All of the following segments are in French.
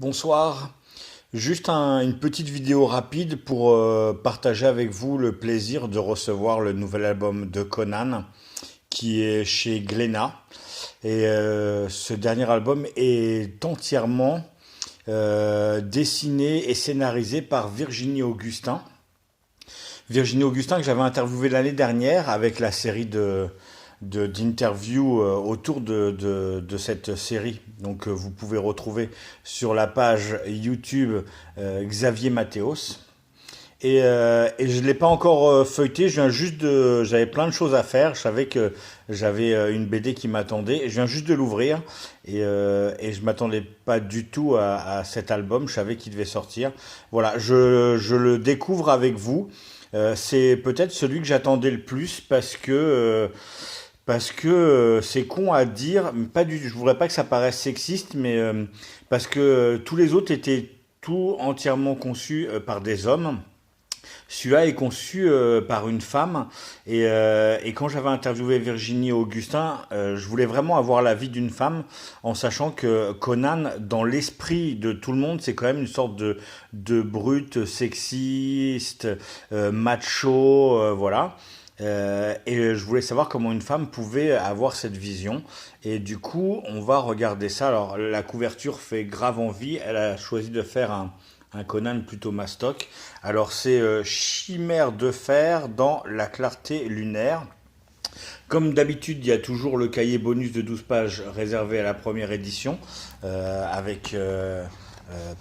Bonsoir, juste une petite vidéo rapide pour partager avec vous le plaisir de recevoir le nouvel album de Conan qui est chez Glénat. Et ce dernier album est entièrement dessiné et scénarisé par Virginie Augustin. Virginie Augustin que j'avais interviewé l'année dernière avec la série d'interviews autour de cette série. Donc vous pouvez retrouver sur la page YouTube Xavier Mathéos. Et je ne l'ai pas encore feuilleté, j'avais plein de choses à faire, je savais que j'avais une BD qui m'attendait, et je viens juste de l'ouvrir, et je m'attendais pas du tout à cet album, je savais qu'il devait sortir. Voilà, je le découvre avec vous. C'est peut-être celui que j'attendais le plus parce que c'est con à dire, mais pas du, je voudrais pas que ça paraisse sexiste, mais parce que tous les autres étaient tout entièrement conçus par des hommes. Celui-là est conçu par une femme et quand j'avais interviewé Virginie Augustin, je voulais vraiment avoir l'avis d'une femme en sachant que Conan, dans l'esprit de tout le monde, c'est quand même une sorte de brute sexiste, macho, voilà. Et je voulais savoir comment une femme pouvait avoir cette vision. Et du coup, on va regarder ça. Alors, la couverture fait grave envie. Elle a choisi de faire un Conan plutôt mastoc. Alors, c'est Chimère de fer dans la clarté lunaire. Comme d'habitude, il y a toujours le cahier bonus de 12 pages réservé à la première édition avec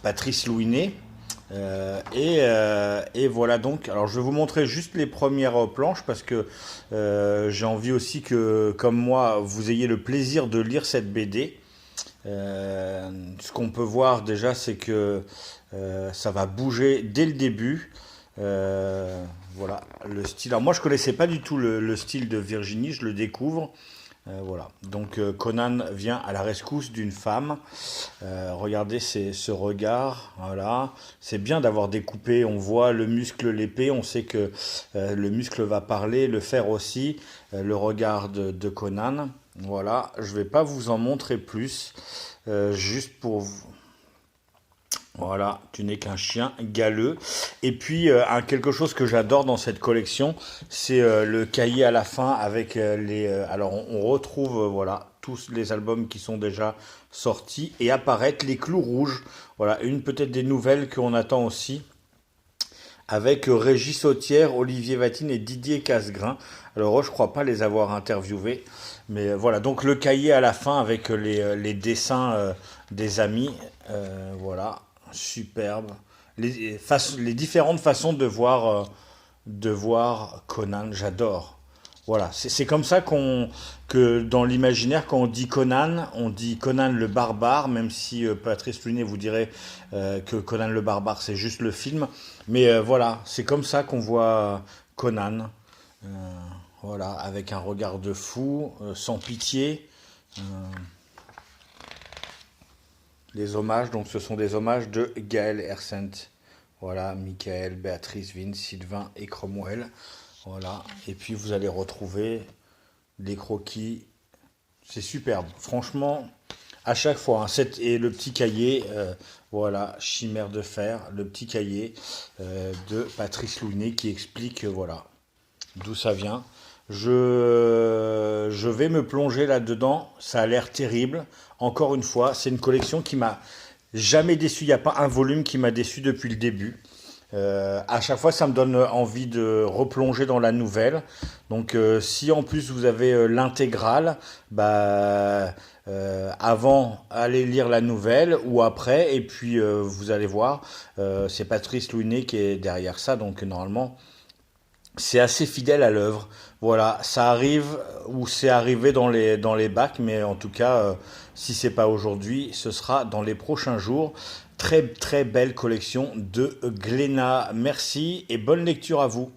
Patrice Louinet. Et voilà donc. Alors je vais vous montrer juste les premières planches parce que j'ai envie aussi que, comme moi, vous ayez le plaisir de lire cette BD. Ce qu'on peut voir déjà, c'est que ça va bouger dès le début. Voilà le style. Alors moi, je connaissais pas du tout le style de Virginie, je le découvre. Voilà. Donc Conan vient à la rescousse d'une femme. Regardez ce regard. Voilà. C'est bien d'avoir découpé. On voit le muscle, l'épée. On sait que le muscle va parler, le fer aussi. Le regard de Conan. Voilà. Je vais pas vous en montrer plus. Juste pour vous. Voilà, tu n'es qu'un chien galeux. Et puis, quelque chose que j'adore dans cette collection, c'est le cahier à la fin avec alors, on retrouve, voilà, tous les albums qui sont déjà sortis et apparaître les clous rouges. Voilà, une peut-être des nouvelles qu'on attend aussi avec Régis Sautière, Olivier Vatine et Didier Casgrain. Alors, eux, je crois pas les avoir interviewés. Mais voilà, donc le cahier à la fin avec les dessins des amis. Voilà, superbe. Les différentes façons de voir Conan, j'adore. Voilà, c'est comme ça que dans l'imaginaire, quand on dit Conan le barbare, même si Patrice Lunet vous dirait que Conan le barbare, c'est juste le film. Mais voilà, c'est comme ça qu'on voit Conan. Euh, voilà, avec un regard de fou, sans pitié. Euh, les hommages, donc ce sont des hommages de Gaël Hersent. Voilà, Michael, Béatrice, Vince, Sylvain et Cromwell. Voilà, et puis vous allez retrouver les croquis. C'est superbe, franchement, à chaque fois. Hein, et le petit cahier, voilà, Chimère de fer, le petit cahier de Patrice Lounet qui explique, voilà, d'où ça vient. Je vais me plonger là-dedans, ça a l'air terrible. Encore une fois, c'est une collection qui m'a jamais déçu. Il n'y a pas un volume qui m'a déçu depuis le début. À chaque fois, ça me donne envie de replonger dans la nouvelle. Donc, si en plus vous avez l'intégrale, bah, avant, allez lire la nouvelle ou après, et puis vous allez voir, c'est Patrice Louinet qui est derrière ça, donc normalement, c'est assez fidèle à l'œuvre. Voilà, ça arrive ou c'est arrivé dans les bacs, mais en tout cas, si c'est pas aujourd'hui, ce sera dans les prochains jours. Très très belle collection de Glénat. Merci et bonne lecture à vous.